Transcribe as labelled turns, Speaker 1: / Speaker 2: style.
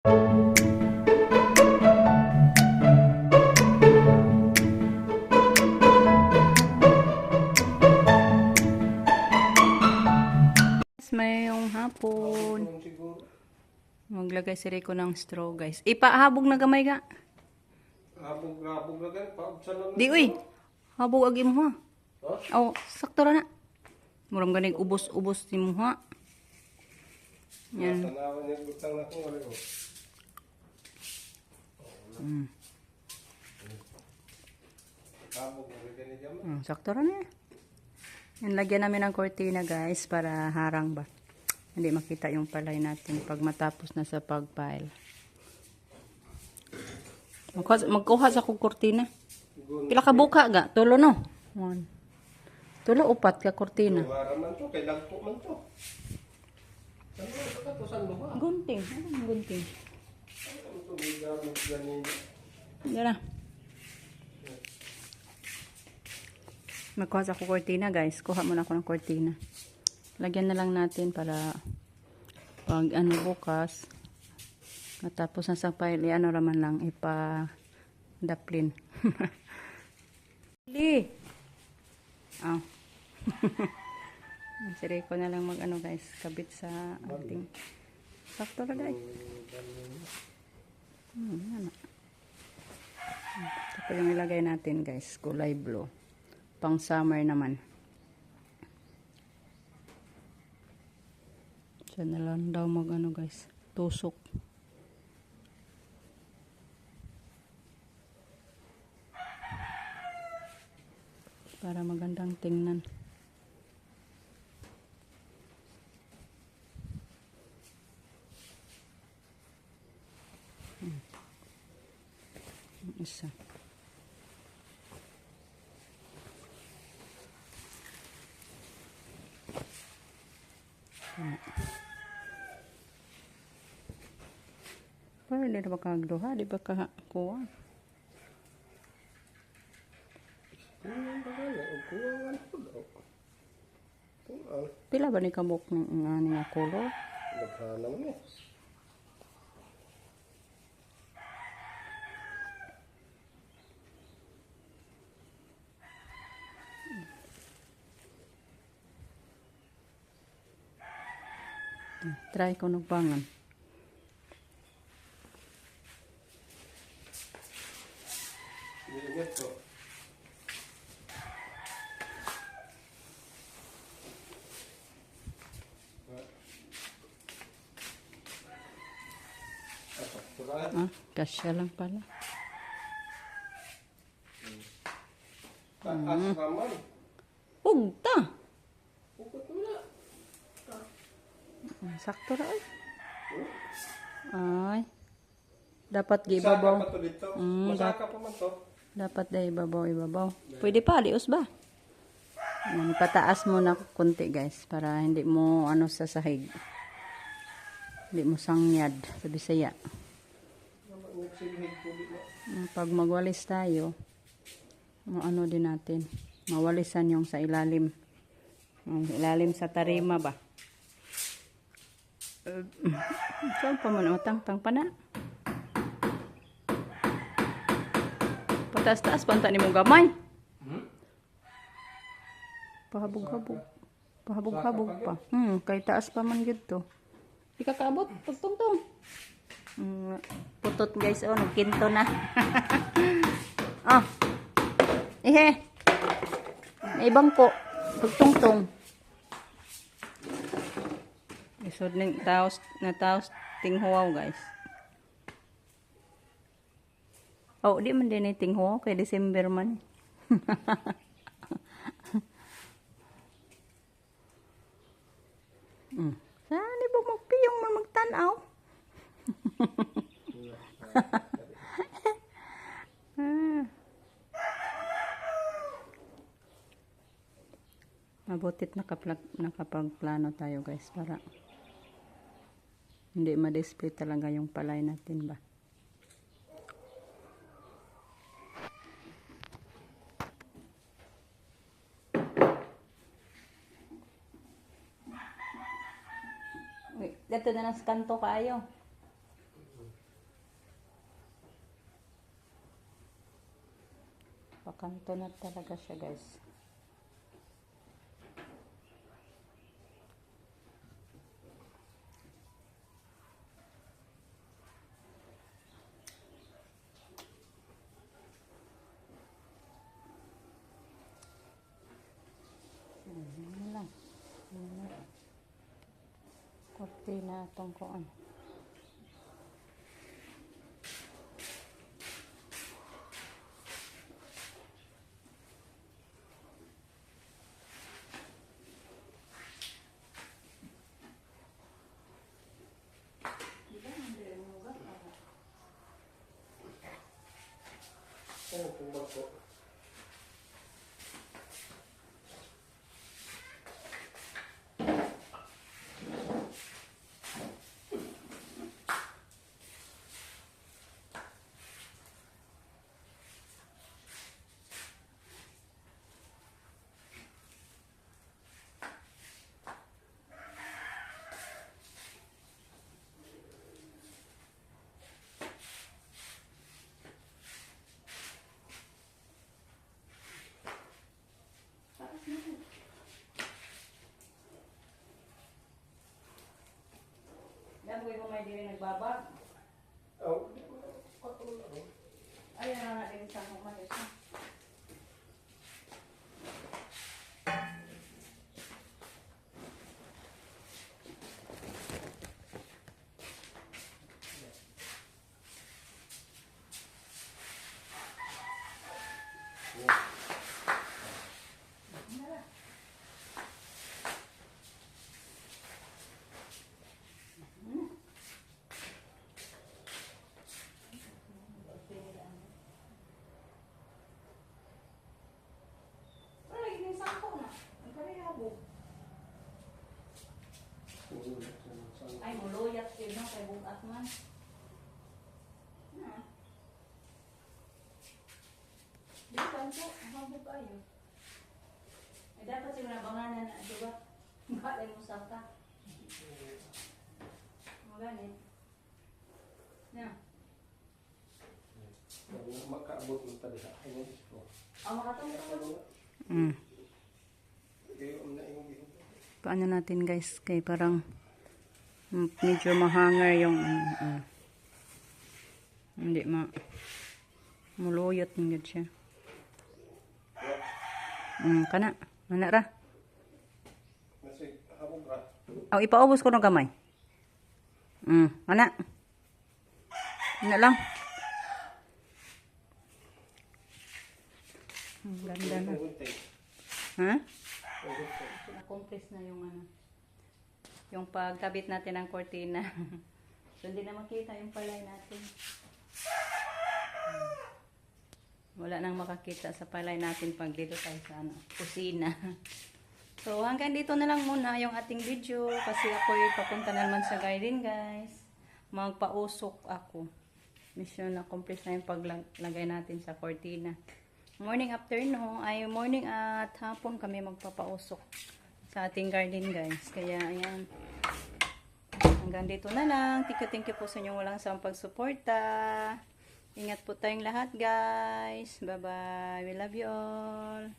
Speaker 1: Mayong hapon. Maglagay si Rico ng straw, guys. Ipahabog na gamay ga.
Speaker 2: Habog na gan. Paubsan lang.
Speaker 1: Di uy. Habog agi mo ha. Oh, sakto ra na. Murang ganing ubos-ubos ni mo ha. Yan.
Speaker 2: Tanawan yung butang na kung ano. Habog na gan ni Jama.
Speaker 1: Sakto ra na. Yan, lagyan namin ng cortina, guys, para harang ba. Hindi makita yung palay natin pag matapos na sa pag-pile. Magkuha sa kong cortina. Pila ka buka ga? Tulo no? 1. Tulo upat ka cortina.
Speaker 2: Wala man to, kay dagpo man to. Ano ba to san lupa?
Speaker 1: Gunting. Anong gunting?
Speaker 2: Ano to gamit ganin.
Speaker 1: Yan na. Magkuha sa kong cortina, guys. Kuha muna ako ng cortina. Lagyan na lang natin para pag ano bukas natapos na sa pile, ano raman lang ipa-daplin. Li! Oh. Siri ko na lang mag ano, guys, kabit sa ating sakto na, guys. Yan. Ito po yung ilagay natin, guys, kulay blue. Pang summer naman. Diyan na lang daw mag ano, guys, tusok. Para magandang tingnan. Isa. Pero hindi na ba kagduha? Di ba kakuha? Pila ba ni kabuk nga niya color?
Speaker 2: Naghala naman eh.
Speaker 1: Try ko nagbangan.
Speaker 2: Ingat to.
Speaker 1: Ah, kasya lang pala.
Speaker 2: Taas naman.
Speaker 1: Ugta!
Speaker 2: Ukot mo na.
Speaker 1: Sakto ra ay. Ay. Dapat
Speaker 2: Saka
Speaker 1: gibabaw.
Speaker 2: pa to dito. Masaka pa man to.
Speaker 1: Dapat dai ibabaw. Pwede pa lios ba? Yan, pataas mo na konti, guys, para hindi mo ano sa sahig. Hindi mo sangyad sa Bisaya. Pag magwalis tayo, ano din natin, mawalisan yung sa ilalim. Yung ilalim sa tarima ba? Saan pa man? Tang pa na. Pataas-taas, panta ni mong gamay. Pahabog-habog. Pahabog-habog pa. Kay taas pa man yun to. Di ka kaabot, pagtungtong. Putot, guys, oh, nagkinto na. Oh. Ihe. May bangko. Pagtungtong. Isod ng taos tinghuaw, guys. Oh, di man din tinghuaw kay December man. Saan ba magpiyong magtanaw? Mabutit nakapagplano tayo, guys, para hindi ma-display talaga yung palay natin ba. Gato na ng kanto kayo. Kanto na talaga siya, guys. Yan lang. Kortina itong kuan.
Speaker 2: Oo, tumbag po.
Speaker 1: Daboy ko may diri nagbabag.
Speaker 2: Oh, hindi ko na patulong ako.
Speaker 1: Ayun na nga din sa umalis. Ay, muluyat yun, no? Kay bukas man. Di ba po? Mabog kayo. Eh, dapat yung nabanganan na, di ba? Makalay mo sa ka. Magalit. Na.
Speaker 2: Makaabot mo tali sa akin yung isko.
Speaker 1: Makatulog.
Speaker 2: Kaya na yung
Speaker 1: Paano natin, guys? Kay parang medyo mahanger yung hindi muluyot ng gid siya. Kana. Ana ra.
Speaker 2: nasi habog ra.
Speaker 1: Aw ipaubos ko ng gamay. Ana. Ana lang. Ang ganda na. Ha? Na-compress na yung yung pagkabit natin ng kortina. So, hindi na makita yung palay natin. Wala nang makakita sa palay natin pag dito tayo sa kusina. So, hanggang dito na lang muna yung ating video kasi ako'y papunta na naman sa garden, guys. Magpausok ako. Mission na compress na yung paglagay natin sa kortina. Morning, afternoon, ay morning at hapon kami magpapausok sa ating garden, guys. Kaya, ayan. Hanggang dito na lang. Thank you po sa inyong walang sawang pagsuporta. Ingat po tayong lahat, guys. Bye-bye. We love you all.